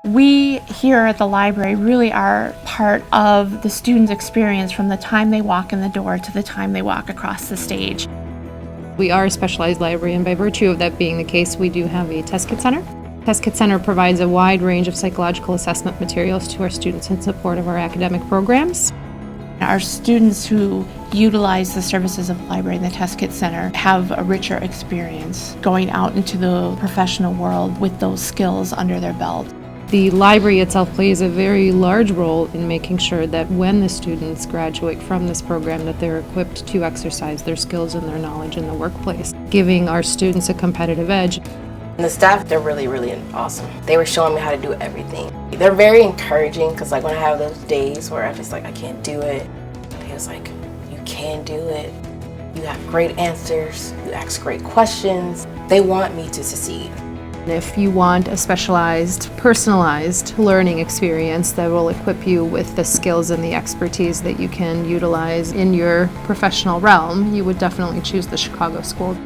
We here at the library really are part of the student's experience from the time they walk in the door to the time they walk across the stage. We are a specialized library, and by virtue of that being the case, we do have a test kit center. Test Kit Center provides a wide range of psychological assessment materials to our students in support of our academic programs. Our students who utilize the services of the library and the Test Kit Center have a richer experience going out into the professional world with those skills under their belt. The library itself plays a very large role in making sure that when the students graduate from this program that they're equipped to exercise their skills and their knowledge in the workplace, giving our students a competitive edge. And the staff, they're really awesome. They were showing me how to do everything. They're very encouraging because like when I have those days where I'm just like, I can't do it, they was like, you can do it. You have great answers, you ask great questions. They want me to succeed. If you want a specialized, personalized learning experience that will equip you with the skills and the expertise that you can utilize in your professional realm, you would definitely choose the Chicago School.